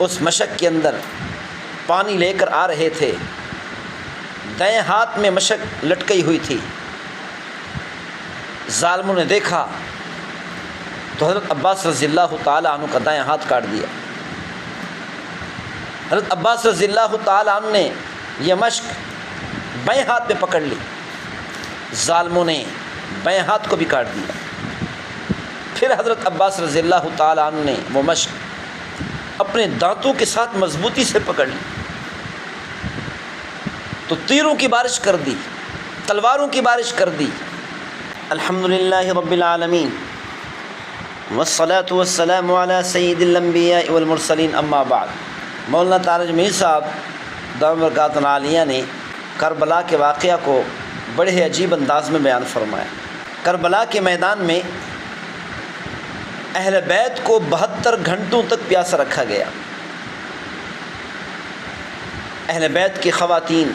اس مشک کے اندر پانی لے کر آ رہے تھے، دائیں ہاتھ میں مشک لٹکی ہوئی تھی۔ ظالموں نے دیکھا تو حضرت عباس رضی اللہ تعالیٰ عنہ کا دائیں ہاتھ کاٹ دیا۔ حضرت عباس رضی اللہ تعالیٰ عنہ نے یہ مشک بائیں ہاتھ میں پکڑ لی، ظالموں نے بائیں ہاتھ کو بھی کاٹ دیا۔ پھر حضرت عباس رضی اللہ تعالیٰ عنہ نے وہ مشک اپنے دانتوں کے ساتھ مضبوطی سے پکڑ لی تو تیروں کی بارش کر دی، تلواروں کی بارش کر دی۔ الحمدللہ رب العالمین والصلاة والسلام علی سید الانبیاء والمرسلین، اما بعد۔ مولانا تارج میر صاحب دامت برکاتہ عالیہ نے کربلا کے واقعہ کو بڑے عجیب انداز میں بیان فرمایا۔ کربلا کے میدان میں اہل بیت کو 72 گھنٹوں تک پیاسا رکھا گیا۔ اہل بیت کی خواتین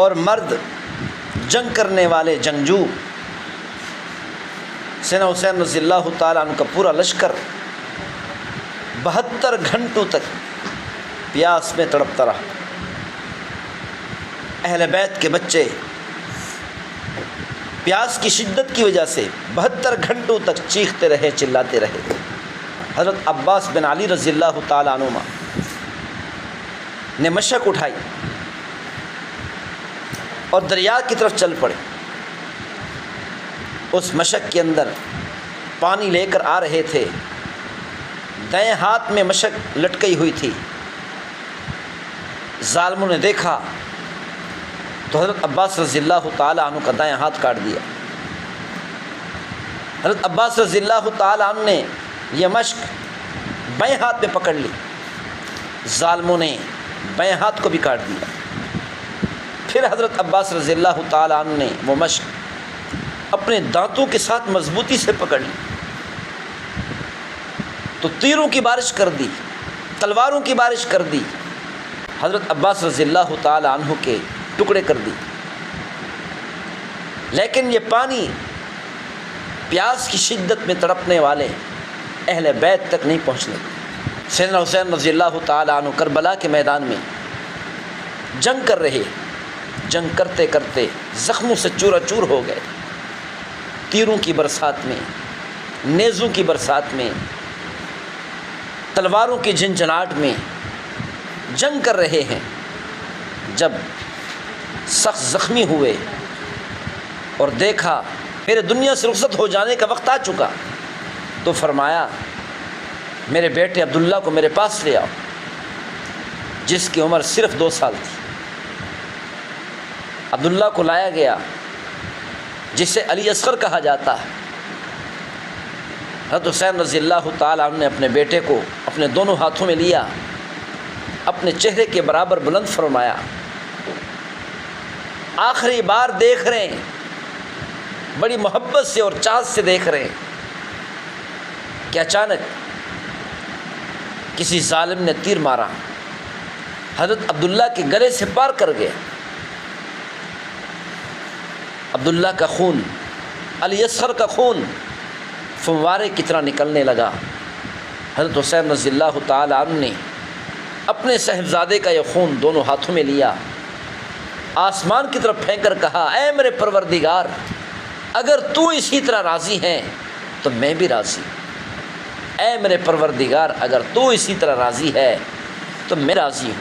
اور مرد، جنگ کرنے والے جنگجو، سیدنا حسین رضی اللہ تعالیٰ عنہ کا پورا لشکر 72 گھنٹوں تک پیاس میں تڑپتا رہا۔ اہل بیت کے بچے پیاس کی شدت کی وجہ سے 72 گھنٹوں تک چیختے رہے، چلاتے رہے۔ حضرت عباس بن علی رضی اللہ تعالیٰ عنہما نے مشک اٹھائی اور دریا کی طرف چل پڑے۔ اس مشک کے اندر پانی لے کر آ رہے تھے، دائیں ہاتھ میں مشک لٹکی ہوئی تھی۔ ظالموں نے دیکھا تو حضرت عباس رضی اللہ تعالیٰ عنہ کا دائیں ہاتھ کاٹ دیا۔ حضرت عباس رضی اللہ تعالیٰ عنہ نے یہ مشک بائیں ہاتھ میں پکڑ لی، ظالموں نے بائیں ہاتھ کو بھی کاٹ دیا۔ پھر حضرت عباس رضی اللہ تعالیٰ عنہ نے وہ مشک اپنے دانتوں کے ساتھ مضبوطی سے پکڑ لی تو تیروں کی بارش کر دی، تلواروں کی بارش کر دی۔ حضرت عباس رضی اللہ تعالیٰ عنہ کے ٹکڑے کر دی، لیکن یہ پانی پیاس کی شدت میں تڑپنے والے اہل بیت تک نہیں پہنچنے۔ سیدنا حسین رضی اللہ تعالیٰ عنہ کربلا کے میدان میں جنگ کر رہے، جنگ کرتے کرتے زخموں سے چورا چور ہو گئے۔ تیروں کی برسات میں، نیزوں کی برسات میں، تلواروں کی جھنجھناہٹ میں جنگ کر رہے ہیں۔ جب سخت زخمی ہوئے اور دیکھا میرے دنیا سے رخصت ہو جانے کا وقت آ چکا تو فرمایا میرے بیٹے عبداللہ کو میرے پاس لے آؤ، جس کی عمر صرف 2 سال تھی۔ عبداللہ کو لایا گیا، جسے علی اصغر کہا جاتا ہے۔ حضرت حسین رضی اللہ تعالیٰ عنہ نے اپنے بیٹے کو اپنے دونوں ہاتھوں میں لیا، اپنے چہرے کے برابر بلند فرمایا، آخری بار دیکھ رہے ہیں، بڑی محبت سے اور چاہت سے دیکھ رہے ہیں کہ اچانک کسی ظالم نے تیر مارا، حضرت عبداللہ کے گلے سے پار کر گیا۔ عبداللہ کا خون، علی اصغر کا خون فوارے کی طرح نکلنے لگا۔ حضرت حسین رضی اللہ تعالیٰ عنہ نے اپنے صاحبزادے کا یہ خون دونوں ہاتھوں میں لیا، آسمان کی طرف پھینک کر کہا، اے میرے پروردگار، اگر تو اسی طرح راضی ہیں تو میں بھی راضی۔ اے میرے پروردگار، اگر تو اسی طرح راضی ہے تو میں راضی ہوں۔